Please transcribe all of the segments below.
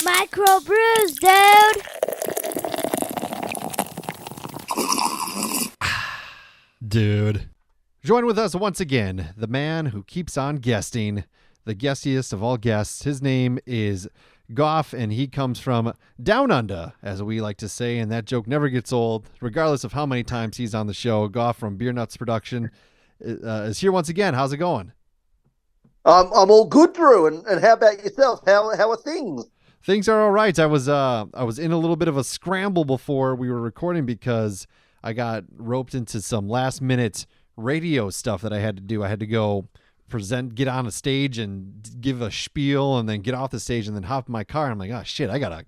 Micro brews, dude. Dude. Join with us once again, the man who keeps on guesting, the guestiest of all guests. His name is Gough, and he comes from Down Under, as we like to say, and that joke never gets old, regardless of how many times he's on the show. Gough from Beernuts Production is here once again. How's it going? I'm all good, Drew. And how about yourself? How are things? Things are all right. I was in a little bit of a scramble before we were recording because I got roped into some last minute radio stuff that I had to do. I had to go get on a stage and give a spiel and then get off the stage and then hop in my car. And I'm like, oh shit, I gotta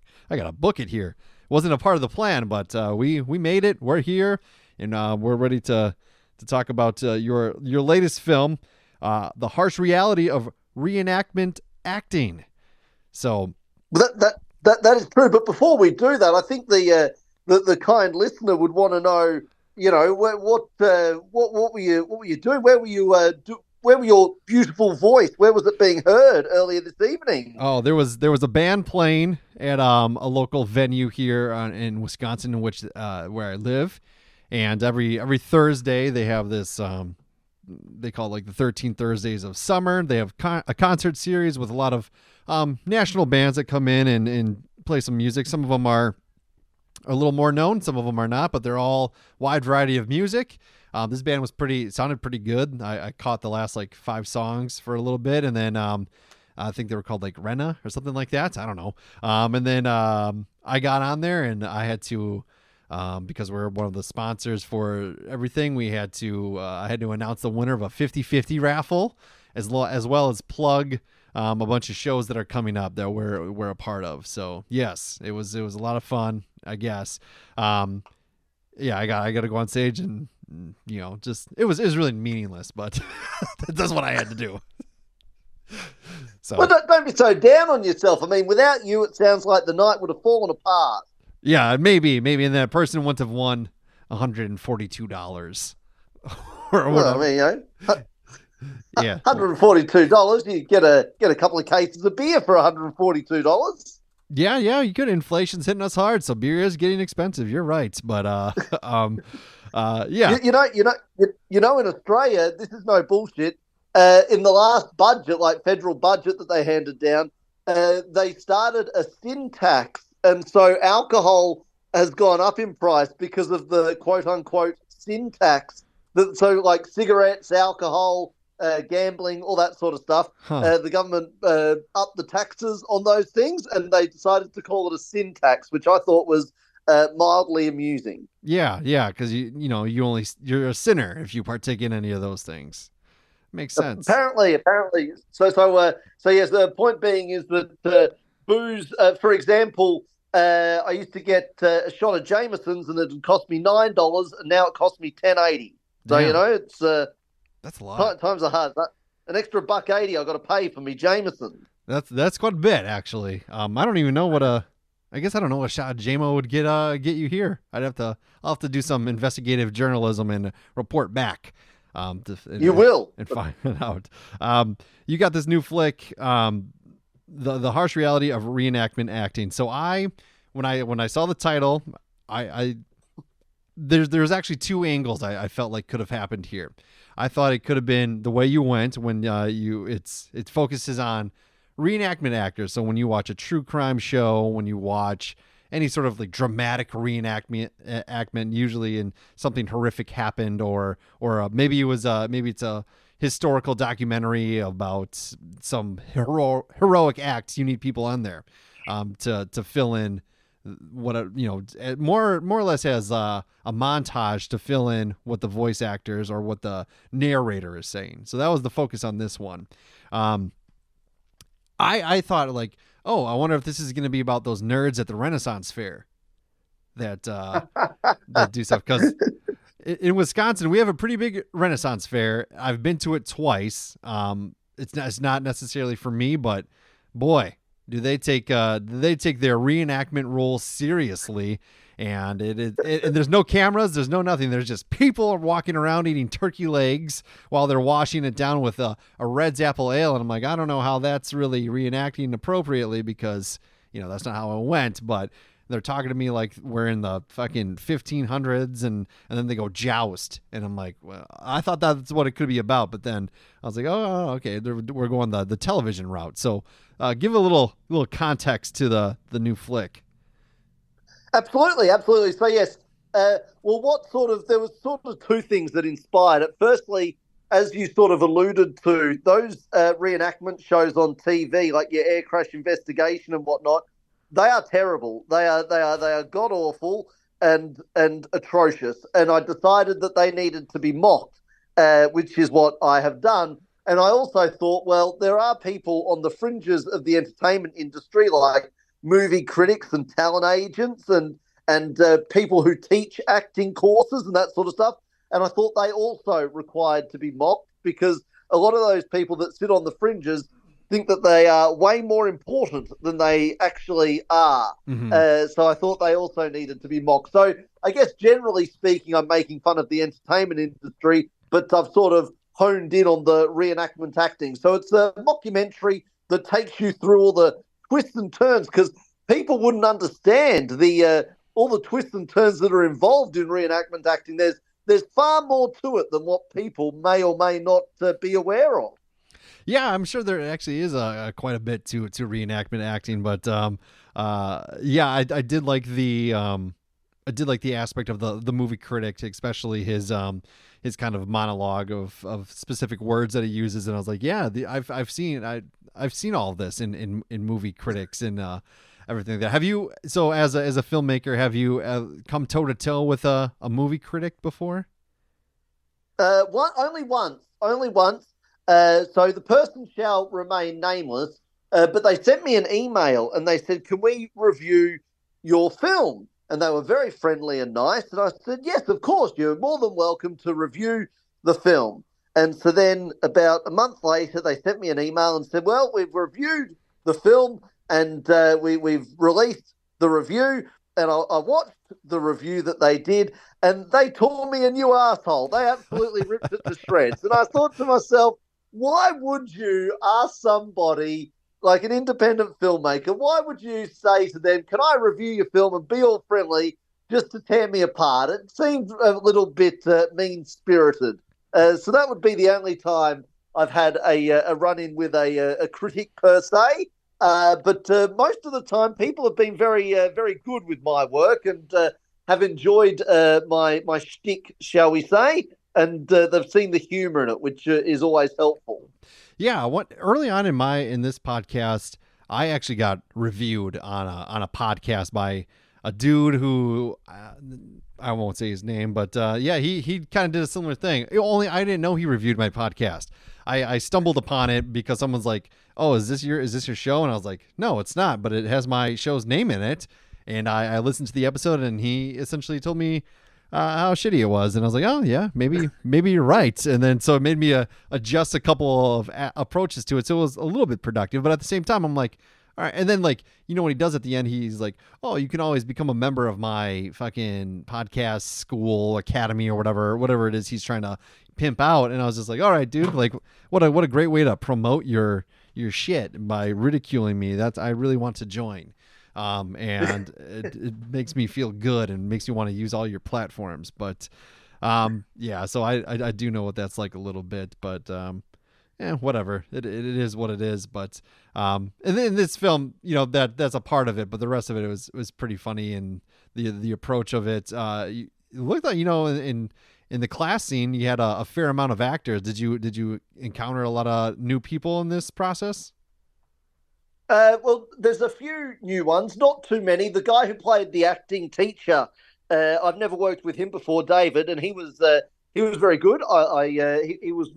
book it here. Wasn't a part of the plan, but we made it. We're here, and we're ready to talk about your latest film, The Harsh Reality of Re-enactment Acting. So that is true. But before we do that, I think the kind listener would want to know, what were you doing? Where were your beautiful voice? Where was it being heard earlier this evening? Oh, there was a band playing at a local venue here in Wisconsin, in which where I live, and every Thursday they have this. They call it like the 13 Thursdays of Summer. They have a concert series with a lot of national bands that come in and play some music. Some of them are a little more known, some of them are not, but they're all wide variety of music. This band sounded pretty good. I caught the last like 5 songs for a little bit, and then I think they were called like Rena or something like that. I don't know. And then I got on there, and I had to, because we're one of the sponsors for everything, I had to announce the winner of a 50-50 raffle, as well as plug a bunch of shows that are coming up that we're a part of. So yes, it was a lot of fun, I guess. Yeah, I got to go on stage and just it was really meaningless, but that's what I had to do. So well, don't be so down on yourself. I mean, without you, it sounds like the night would have fallen apart. Yeah, maybe, and that person wouldn't have won $142 or whatever. Well, I mean, yeah, $142. You get a couple of cases of beer for $142. Yeah, you could. Inflation's hitting us hard, so beer is getting expensive. You're right, but yeah. In Australia, this is no bullshit. In the last budget, like federal budget that they handed down, they started a sin tax, and so alcohol has gone up in price because of the quote unquote sin tax. So like cigarettes, alcohol, gambling, all that sort of stuff. The government upped the taxes on those things, and they decided to call it a sin tax, which I thought was mildly amusing. Yeah, because you're a sinner if you partake in any of those things. Makes sense. Apparently. So yes. The point being is that booze, for example, I used to get a shot of Jameson's, and it would cost me $9, and now it costs me $10.80. So it's that's a lot. Times are hard. An extra $1.80 I got to pay for me Jameson. That's quite a bit, actually. I don't even know I guess I don't know what a shot of JMO would get you here. I'll have to do some investigative journalism and report back. You will and find it out. You got this new flick, the harsh reality of reenactment acting. So when I saw the title, there's actually 2 angles I felt like could have happened here. I thought it could have been the way you went when it focuses on reenactment actors. So when you watch a true crime show, when you watch any sort of like dramatic reenactment, usually in something horrific happened, or maybe it's a historical documentary about some heroic acts. You need people on there to fill in what more or less as a montage to fill in what the voice actors or what the narrator is saying. So that was the focus on this one. I thought like, oh, I wonder if this is going to be about those nerds at the Renaissance Fair that do stuff. Because in Wisconsin, we have a pretty big Renaissance Fair. I've been to it twice. It's not necessarily for me, but boy, do they take their reenactment role seriously. And there's no cameras, there's no nothing. There's just people walking around eating turkey legs while they're washing it down with a Red's Apple Ale. And I'm like, I don't know how that's really reenacting appropriately, because that's not how it went. But they're talking to me like we're in the fucking 1500s, and then they go joust, and I'm like, well, I thought that's what it could be about, but then I was like, oh, okay, we're going the television route. So give a little context to the new flick. Absolutely, absolutely. So yes, there was sort of two things that inspired it. Firstly, as you sort of alluded to, those reenactment shows on TV, like your air crash investigation and whatnot, they are terrible. They are god awful and atrocious. And I decided that they needed to be mocked, which is what I have done. And I also thought, well, there are people on the fringes of the entertainment industry, like movie critics and talent agents and people who teach acting courses and that sort of stuff. And I thought they also required to be mocked, because a lot of those people that sit on the fringes think that they are way more important than they actually are. Mm-hmm. So I thought they also needed to be mocked. So I guess generally speaking, I'm making fun of the entertainment industry, but I've sort of honed in on the reenactment acting. So it's a mockumentary that takes you through all the twists and turns, because people wouldn't understand the all the twists and turns that are involved in reenactment acting. There's far more to it than what people may or may not be aware of. Yeah, I'm sure there actually is quite a bit to reenactment acting, but yeah, I did like the aspect of the movie critic, especially his kind of monologue of specific words that he uses, and I was like, yeah, I've seen all of this in movie critics and everything like that. Have you, so as a filmmaker, have you come toe to toe with a movie critic before? Only once. So the person shall remain nameless, but they sent me an email and they said, can we review your film? And they were very friendly and nice. And I said, yes, of course, you're more than welcome to review the film. And so then about a month later, they sent me an email and said, well, we've reviewed the film and we've released the review. And I watched the review that they did, and they tore me a new asshole. They absolutely ripped it to shreds. And I thought to myself, why would you ask somebody like an independent filmmaker, why would you say to them, can I review your film and be all friendly just to tear me apart? It seemed a little bit mean-spirited. So that would be the only time I've had a run-in with a critic per se. But most of the time, people have been very, very good with my work and have enjoyed my shtick, shall we say, and they've seen the humor in it, which is always helpful. Yeah, early on in this podcast, I actually got reviewed on a podcast by a dude who I won't say his name, but yeah, he kind of did a similar thing. Only I didn't know he reviewed my podcast. I stumbled upon it because someone's like, "Oh, is this your show?" And I was like, "No, it's not, but it has my show's name in it." And I listened to the episode, and he essentially told me how shitty it was, and I was like, "Oh yeah, maybe you're right." And then so it made me adjust a couple of approaches to it, so it was a little bit productive. But at the same time, I'm like, all right. And then like what he does at the end, he's like, "Oh, you can always become a member of my fucking podcast school academy or whatever it is he's trying to pimp out." And I was just like, "All right, dude, like what a great way to promote your shit by ridiculing me. I really want to join." And it makes me feel good and makes me want to use all your platforms. But yeah, so I do know what that's like a little bit, but yeah, whatever. It is what it is. But and then this film, that's a part of it, but the rest of it was pretty funny, and the approach of it. It looked like in the class scene you had a fair amount of actors. Did you encounter a lot of new people in this process? Well, there's a few new ones, not too many. The guy who played the acting teacher, I've never worked with him before, David, and he was very good. He was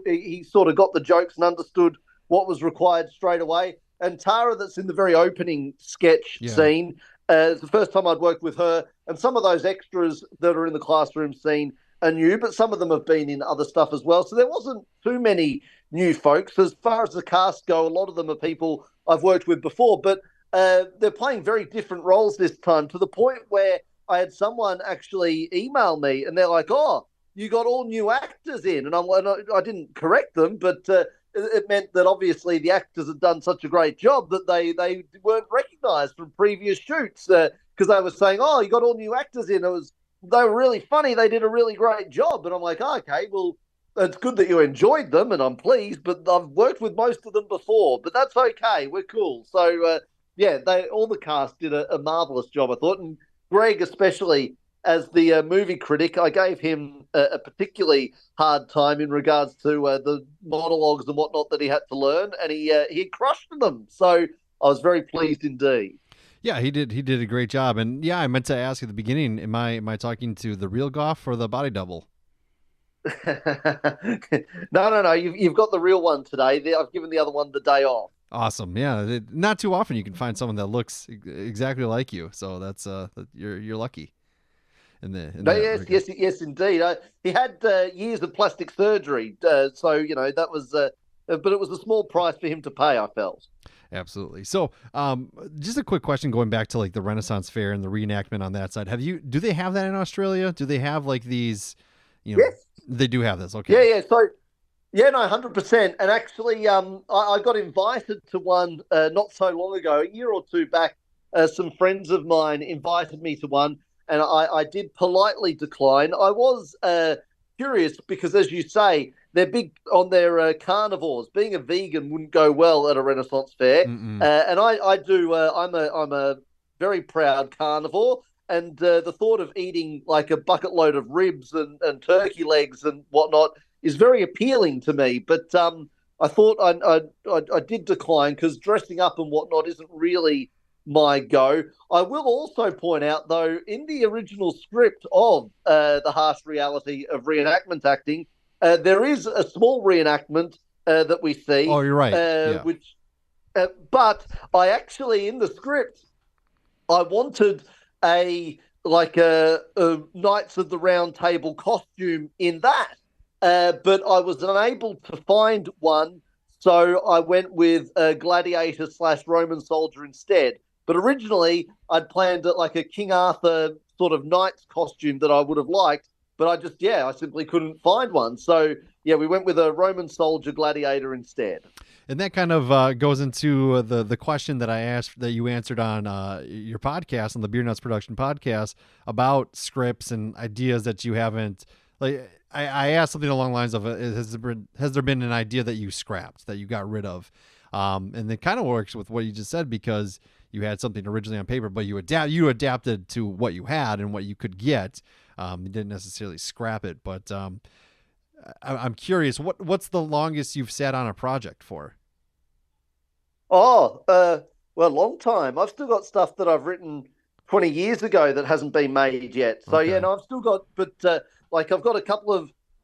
he sort of got the jokes and understood what was required straight away. And Tara, that's in the very opening sketch scene, it's the first time I'd worked with her. And some of those extras that are in the classroom scene are new, but some of them have been in other stuff as well. So there wasn't too many new folks. As far as the cast go, a lot of them are people I've worked with before, but they're playing very different roles this time, to the point where I had someone actually email me and they're like, "Oh, you got all new actors in," and I didn't correct them, but it meant that obviously the actors had done such a great job that they weren't recognised from previous shoots because they were saying, "Oh, you got all new actors in." They were really funny. They did a really great job, and I'm like, oh, okay, well, it's good that you enjoyed them, and I'm pleased. But I've worked with most of them before, but that's okay. We're cool. So yeah, they all the cast did a marvelous job, I thought, and Greg especially as the movie critic, I gave him a particularly hard time in regards to the monologues and whatnot that he had to learn, and he crushed them. So I was very pleased indeed. Yeah, he did. He did a great job. And yeah, I meant to ask at the beginning: am I talking to the real gough or the body double? No. You've got the real one today. I've given the other one the day off. Awesome. Yeah, not too often you can find someone that looks exactly like you. So that's you're lucky. No, yes, indeed. He had years of plastic surgery, so that was. But it was a small price for him to pay, I felt. Absolutely. So, just a quick question going back to like the Renaissance Fair and the reenactment on that side. Do they have that in Australia? Do they have like these, Yes. They do have this. Okay. Yeah. So, yeah, no, 100%. And actually, I got invited to one not so long ago, a year or two back. Some friends of mine invited me to one, and I did politely decline. I was curious because, as you say, they're big on their carnivores. Being a vegan wouldn't go well at a Renaissance fair, and I do. I'm a very proud carnivore, and the thought of eating like a bucket load of ribs and turkey legs and whatnot is very appealing to me. But I thought I did decline because dressing up and whatnot isn't really my go. I will also point out, though, in the original script of the harsh reality of reenactment acting, there is a small reenactment that we see. Oh, you're right. Yeah. But I actually, in the script, I wanted a Knights of the Round Table costume in that, but I was unable to find one, so I went with a gladiator / Roman soldier instead. But originally, I'd planned it like a King Arthur sort of knight's costume that I would have liked, but I simply couldn't find one. So, yeah, we went with a Roman soldier gladiator instead. And that kind of goes into the question that I asked that you answered on your podcast, on the Beernuts Production podcast, about scripts and ideas that you haven't. Like, I asked something along the lines of, has there been an idea that you scrapped, that you got rid of? And it kind of works with what you just said, because you had something originally on paper, but you adapted to what you had and what you could get. You didn't necessarily scrap it, but I'm curious, what's the longest you've sat on a project for? Oh, well, long time. I've still got stuff that I've written 20 years ago that hasn't been made yet. So, Okay. yeah, no, I've still got, but I've got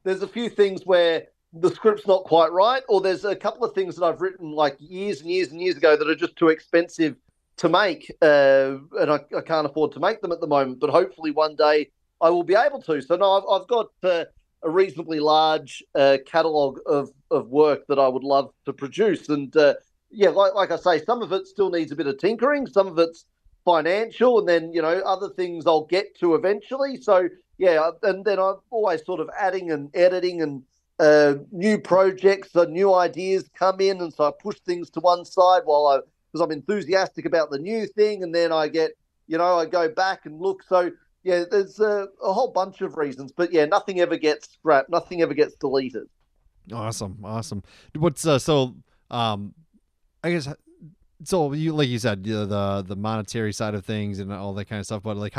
there's a few things where the script's not quite right, or there's a couple of things that I've written like years and years and years ago that are just too expensive to make, and I can't afford to make them at the moment, but hopefully one day I will be able to. So, no, I've got a reasonably large catalogue of work that I would love to produce. And, yeah, like I say, some of it still needs a bit of tinkering, some of it's financial, and then, other things I'll get to eventually. So, yeah, and then I'm always sort of adding and editing, and new projects, new ideas come in, and so I push things to one side because I'm enthusiastic about the new thing, and then I get, I go back and look. So, yeah, there's a whole bunch of reasons, but yeah, nothing ever gets scrapped, nothing ever gets deleted. Awesome. What's I guess so. You, like you said, the monetary side of things and all that kind of stuff. But like,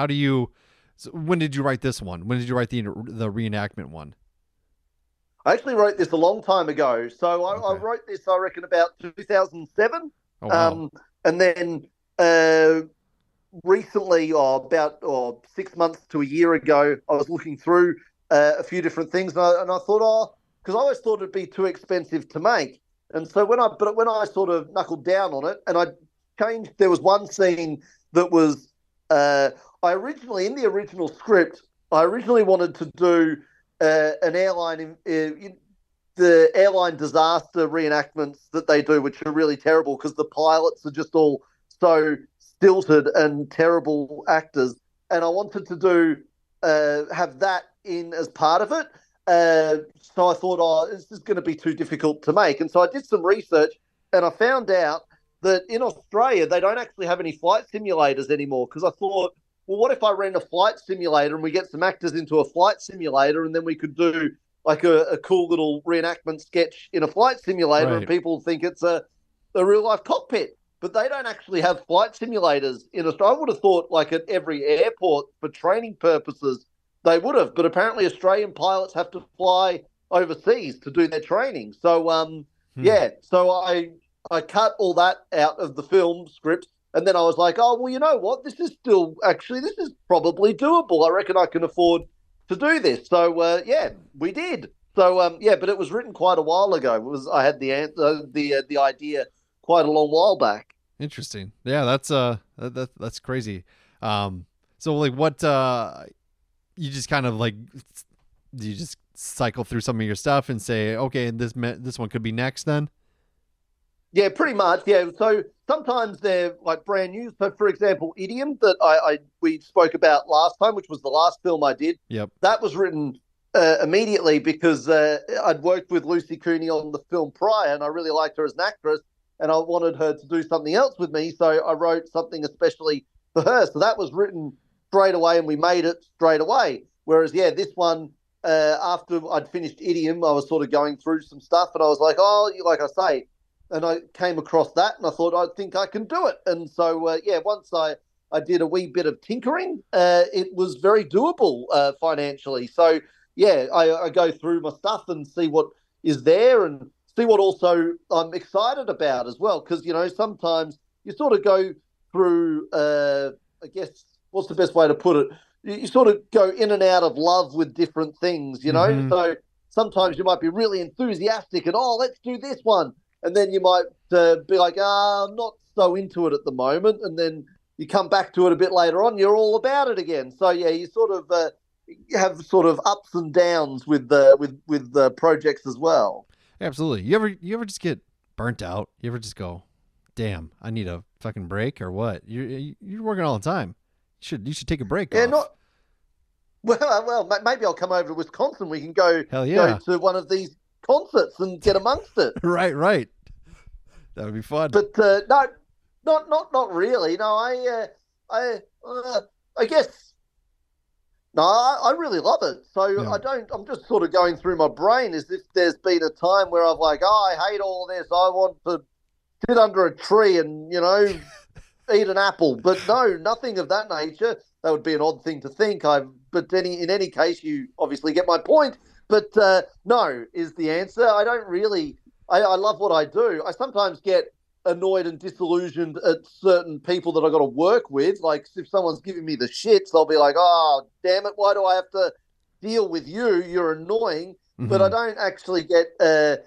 when did you write this one? When did you write the reenactment one? I actually wrote this a long time ago. So I Okay. wrote this, I reckon, about 2007. Oh, wow. And then recently, about 6 months to a year ago, I was looking through a few different things, and I thought, because I always thought it'd be too expensive to make. And so when I sort of knuckled down on it, and I changed, there was one scene that was, in the original script, I originally wanted to do an airline, the airline disaster reenactments that they do, which are really terrible because the pilots are just all so stilted and terrible actors. And I wanted to have that in as part of it. So I thought, oh, this is going to be too difficult to make. And so I did some research and I found out that in Australia, they don't actually have any flight simulators anymore. Because I thought, well, what if I rent a flight simulator and we get some actors into a flight simulator and then we could do like a cool little reenactment sketch in a flight simulator and Right. people think it's a real life cockpit. But they don't actually have flight simulators in Australia. I would have thought like at every airport for training purposes, they would have, but apparently Australian pilots have to fly overseas to do their training. So, Hmm. yeah, so I cut all that out of the film script, and then I was like, oh well, you know what? This is probably doable. I reckon I can afford to do this. So, yeah, we did. So, yeah, but it was written quite a while ago. I had the idea quite a long while back. Interesting. Yeah, that's crazy. So like what you just kind of like you just cycle through some of your stuff and say, okay, this one could be next then. Yeah, pretty much. Yeah. So sometimes they're like brand new. So, for example, Idiom that I we spoke about last time, which was the last film I did, Yep. that was written immediately because I'd worked with Lucy Cooney on the film prior, and I really liked her as an actress, and I wanted her to do something else with me. So I wrote something especially for her. So that was written straight away, and we made it straight away. Whereas, yeah, this one. After I'd finished Idiom, I was sort of going through some stuff, and I was like, "Oh, like I say," and I came across that, and I thought, I think I can do it. And so, yeah, once I did a wee bit of tinkering, it was very doable financially. So, yeah, I go through my stuff and see what is there and see what also I'm excited about as well. Because, you know, sometimes you sort of go through, I guess, what's the best way to put it? You sort of go in and out of love with different things, you know? Mm-hmm. So sometimes you might be really enthusiastic and, oh, let's do this one. And then you might be like, I'm not so into it at the moment. And then you come back to it a bit later on, you're all about it again. So, yeah, you sort of have sort of ups and downs with the projects as well. Absolutely. You ever just get burnt out? You ever just go, damn, I need a fucking break or what? You're working all the time. You should take a break Yeah, off. not maybe I'll come over to Wisconsin. We can go Hell yeah. to one of these concerts and get amongst it. Right. That would be fun. But no, not really. No, I guess no, I really love it. So Yeah. I don't. I'm just sort of going through my brain as if there's been a time where I've like, oh, I hate all this. I want to sit under a tree and eat an apple. But no, nothing of that nature. That would be an odd thing to think. But in any case, you obviously get my point. But no is the answer. I don't really. I love what I do. I sometimes get annoyed and disillusioned at certain people that I got to work with. Like if someone's giving me the shits, I'll be like, "Oh, damn it! Why do I have to deal with you? You're annoying." But I Mhm. don't actually get. I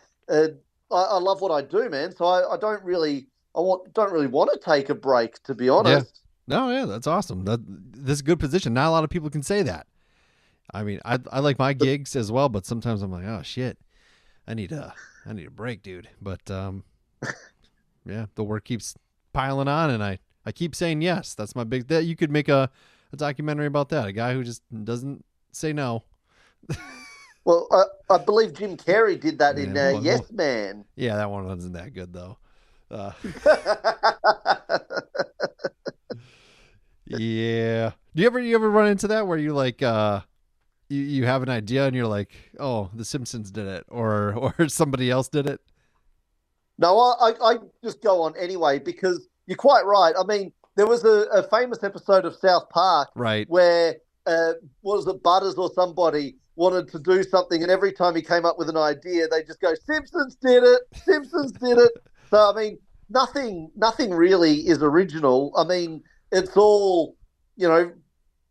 love what I do, man. So I don't really. Don't really want to take a break, to be Yeah. honest. No, yeah, that's awesome. This is a good position. Not a lot of people can say that. I mean, I like my gigs as well, but sometimes I'm like, oh shit, I need a break, dude. But yeah, the work keeps piling on, and I keep saying yes. That's my big. That you could make a documentary about that. A guy who just doesn't say no. Well, I believe Jim Carrey did that in Yeah, Yes Man. yeah, that one wasn't that good though. Uh, yeah. Do you ever run into that where you like you have an idea and you're like, oh, The Simpsons did it, or or somebody else did it? No, I just go on anyway because you're quite right. I mean, there was a famous episode of South Park Right. where, what was it, Butters or somebody wanted to do something, and every time he came up with an idea, they just go, Simpsons did it, Simpsons did it. So, I mean, nothing really is original. I mean, it's all, you know,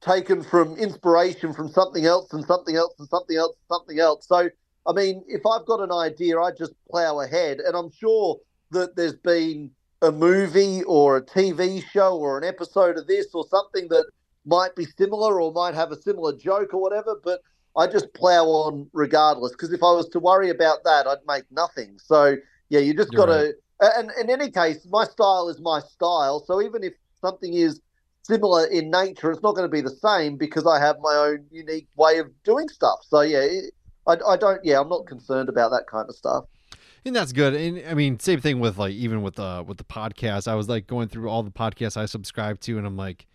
taken from inspiration from something else and something else and something else and something else. So, I mean, if I've got an idea, I just plow ahead. And I'm sure that there's been a movie or a TV show or an episode of this or something that might be similar or might have a similar joke or whatever, but I just plow on regardless. Because if I was to worry about that, I'd make nothing. So, yeah, you just You're got right. to. And in any case, my style is my style. So even if something is similar in nature, it's not going to be the same because I have my own unique way of doing stuff. So, yeah, I don't. Yeah, I'm not concerned about that kind of stuff. And that's good. And I mean, same thing with like even with the podcast. I was like going through all the podcasts I subscribe to, and I'm like,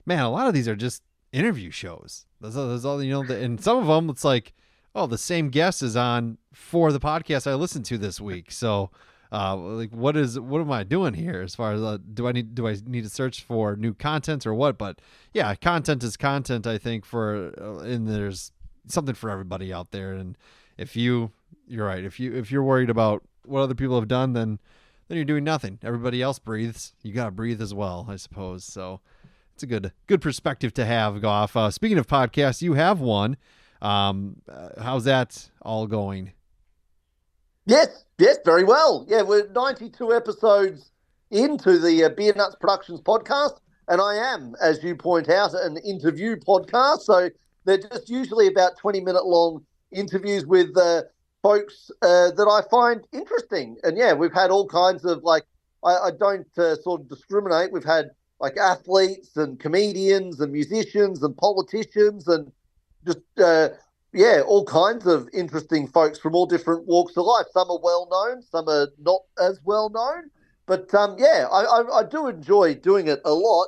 man, a lot of these are just interview shows. There's all and some of them it's like, oh, the same guest is on for the podcast I listened to this week. So, like, what am I doing here? As far as do I need to search for new content or what? But yeah, content is content. I think and there's something for everybody out there. And if you're right. If you're worried about what other people have done, then you're doing nothing. Everybody else breathes. You got to breathe as well, I suppose. So it's a good perspective to have, Gough. Speaking of podcasts, you have one. How's that all going? Yes, very well. Yeah, we're 92 episodes into the Beernuts Productions podcast, and I am, as you point out, an interview podcast. So they're just usually about 20-minute long interviews with folks that I find interesting. And yeah, we've had all kinds of I don't sort of discriminate. We've had like athletes and comedians and musicians and politicians and just all kinds of interesting folks from all different walks of life. Some are well known, some are not as well known. But I do enjoy doing it a lot.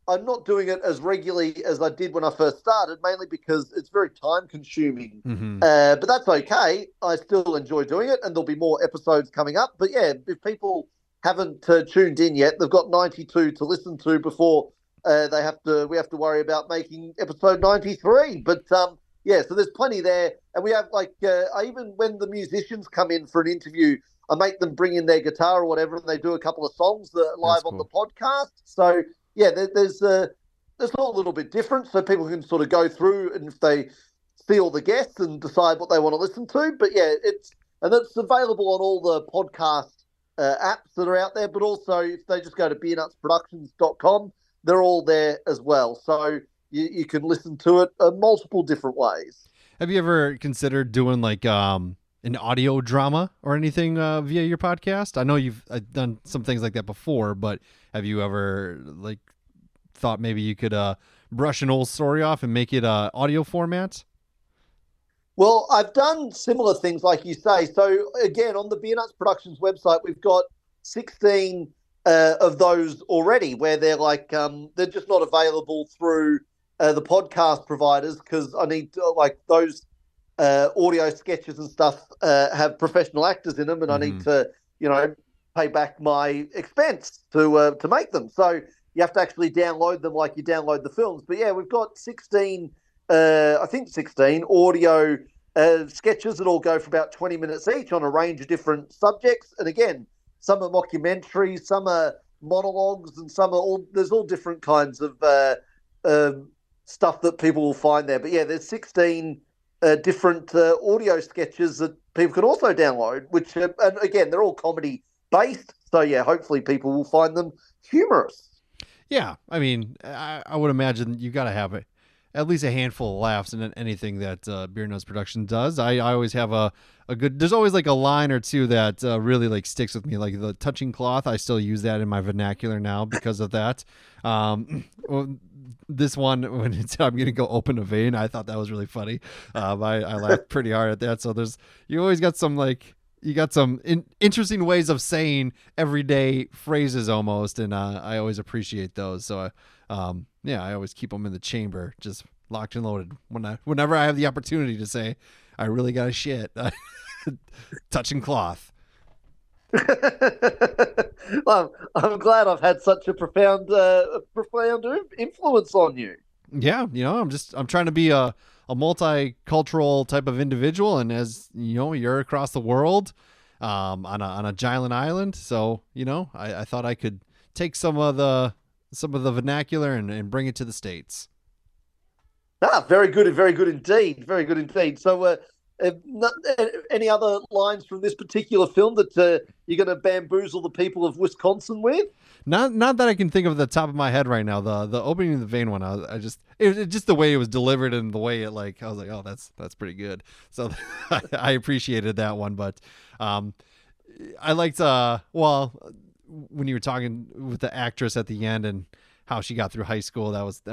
I'm not doing it as regularly as I did when I first started, mainly because it's very time consuming. Mm-hmm. But that's okay. I still enjoy doing it, and there'll be more episodes coming up. But yeah, if people haven't tuned in yet, they've got 92 to listen to before we have to worry about making episode 93. But so there's plenty there. And we have I even when the musicians come in for an interview, I make them bring in their guitar or whatever, and they do a couple of songs that are live on the podcast. So yeah, there's all a little bit different, so people can sort of go through and if they see all the guests and decide what they want to listen to. But yeah, it's available on all the podcast apps that are out there, but also if they just go to beernutsproductions.com, they're all there as well. So you can listen to it multiple different ways. Have you ever considered doing like an audio drama or anything via your podcast? I know you've done some things like that before, but have you ever thought maybe you could brush an old story off and make it audio format? Well, I've done similar things like you say. So again, on the Beernuts Productions website, we've got 16 of those already where they're they're just not available through the podcast providers because I need to, those audio sketches and stuff have professional actors in them, and I need to, pay back my expense to make them. So you have to actually download them like you download the films. But yeah, we've got 16 audio sketches that all go for about 20 minutes each on a range of different subjects. And again, some are mockumentaries, some are monologues, and there's all different kinds of stuff that people will find there. But yeah, there's 16 different audio sketches that people can also download, which, and again, they're all comedy based. So yeah, hopefully people will find them humorous. Yeah. I mean, I would imagine you got to have at least a handful of laughs in anything that Beernuts Production does. I always have a good, there's always a line or two that really sticks with me. Like the touching cloth. I still use that in my vernacular now because of that. This one, when I'm going to go open a vein, I thought that was really funny. I laughed pretty hard at that. So you always got some interesting ways of saying everyday phrases almost. And I always appreciate those. So I always keep them in the chamber, just locked and loaded. Whenever I have the opportunity to say, I really got to shit, touching cloth. Well, I'm glad I've had such a profound influence on you. Yeah, I'm trying to be a multicultural type of individual, and as you know, you're across the world, on a giant island. So I thought I could take some of the vernacular and bring it to the States. Very good indeed. Very good indeed. So, any other lines from this particular film that you're going to bamboozle the people of Wisconsin with? Not that I can think of the top of my head right now. The opening of the vein one, it just the way it was delivered and the way it I was like, oh, that's pretty good. So I appreciated that one, but I liked when you were talking with the actress at the end and how she got through high school. That was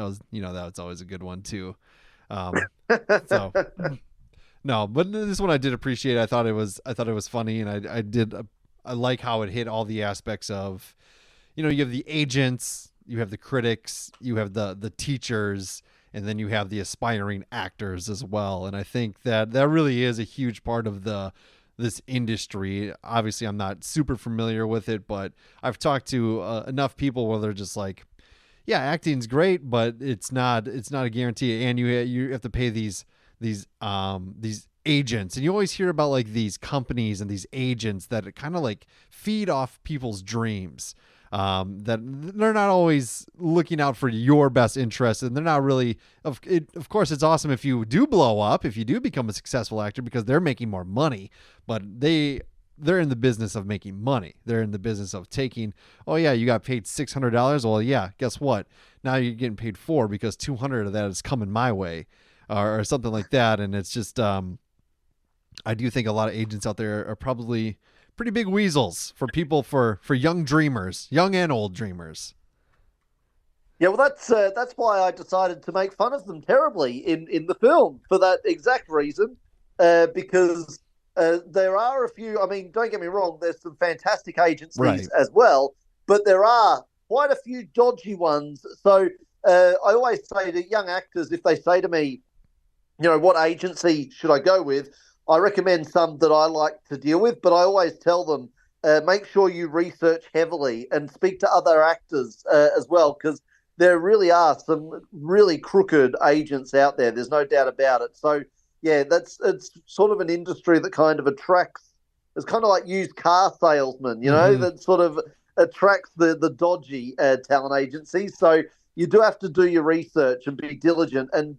always a good one too. So No, but this one I did appreciate. I thought it was funny, and I like how it hit all the aspects of, you have the agents, you have the critics, you have the teachers, and then you have the aspiring actors as well. And I think that really is a huge part of this industry. Obviously, I'm not super familiar with it, but I've talked to enough people where they're just like, yeah, acting's great, but it's not a guarantee, and you have to pay these agents, and you always hear about like these companies and these agents that kind of like feed off people's dreams. That they're not always looking out for your best interest, and they're not really. Of course, it's awesome if you do blow up, if you do become a successful actor, because they're making more money. But they're in the business of making money. They're in the business of taking. Oh yeah, you got paid $600. Well, yeah, guess what? Now you're getting paid $400 because $200 of that is coming my way, or something like that. And it's just, I do think a lot of agents out there are probably pretty big weasels for people, for young dreamers, young and old dreamers. Yeah, well, that's why I decided to make fun of them terribly in the film for that exact reason, because there are a few. I mean, don't get me wrong. There's some fantastic agencies as well, but there are quite a few dodgy ones. So I always say to young actors, if they say to me, what agency should I go with? I recommend some that I like to deal with, but I always tell them, make sure you research heavily and speak to other actors as well, because there really are some really crooked agents out there. There's no doubt about it. So, yeah, it's sort of an industry that kind of attracts, it's kind of like used car salesmen, that sort of attracts the dodgy talent agencies. So you do have to do your research and be diligent. And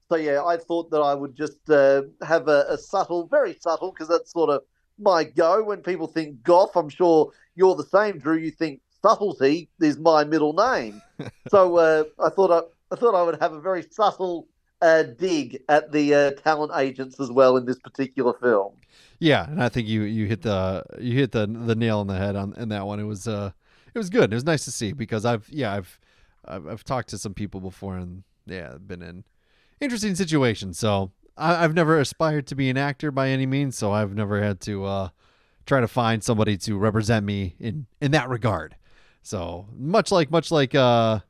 so, yeah, I thought that I would just have a subtle, very subtle, because that's sort of my go. When people think gough, I'm sure you're the same, Drew. You think subtlety is my middle name. So I thought I would have a very subtle dig at the talent agents as well in this particular film. Yeah, and I think you hit the nail on the head in that one. It was good. It was nice to see, because I've talked to some people before, and yeah, been in interesting situation. So I've never aspired to be an actor by any means, so I've never had to try to find somebody to represent me in that regard. So much like the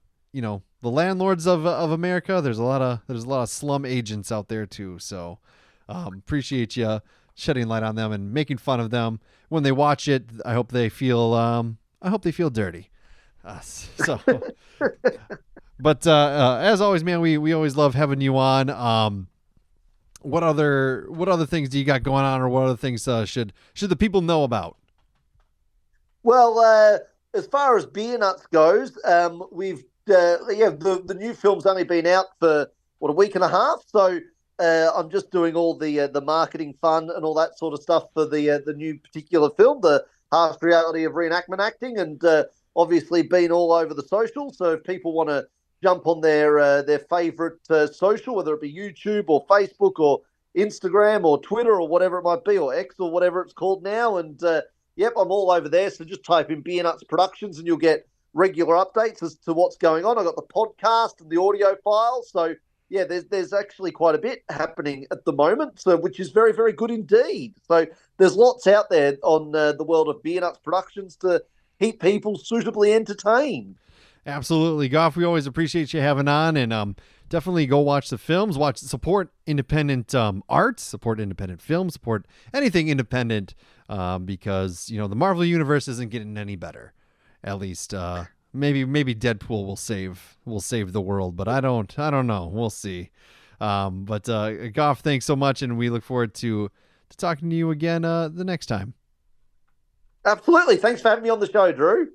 landlords of America, there's a lot of slum agents out there too. So appreciate you shedding light on them and making fun of them when they watch it. I hope they feel dirty. So. But as always, man, we always love having you on. What other things do you got going on, or what other things should the people know about? Well, as far as Beernuts goes, we've the new film's only been out for a week and a half, so I'm just doing all the marketing fun and all that sort of stuff for the new particular film, the harsh reality of reenactment acting, and obviously been all over the socials. So if people want to jump on their favorite social, whether it be YouTube or Facebook or Instagram or Twitter or whatever it might be, or X or whatever it's called now. And yep, I'm all over there. So just type in Beernuts Productions and you'll get regular updates as to what's going on. I've got the podcast and the audio file. So yeah, there's actually quite a bit happening at the moment, so which is very, very good indeed. So there's lots out there on the world of Beernuts Productions to keep people suitably entertained. Absolutely, Gough. We always appreciate you having on, and definitely go watch the films. Support independent art, support independent films, support anything independent, because the Marvel universe isn't getting any better. At least, maybe Deadpool will save the world, but I don't know. We'll see. But Gough, thanks so much, and we look forward to talking to you again the next time. Absolutely. Thanks for having me on the show, Drew.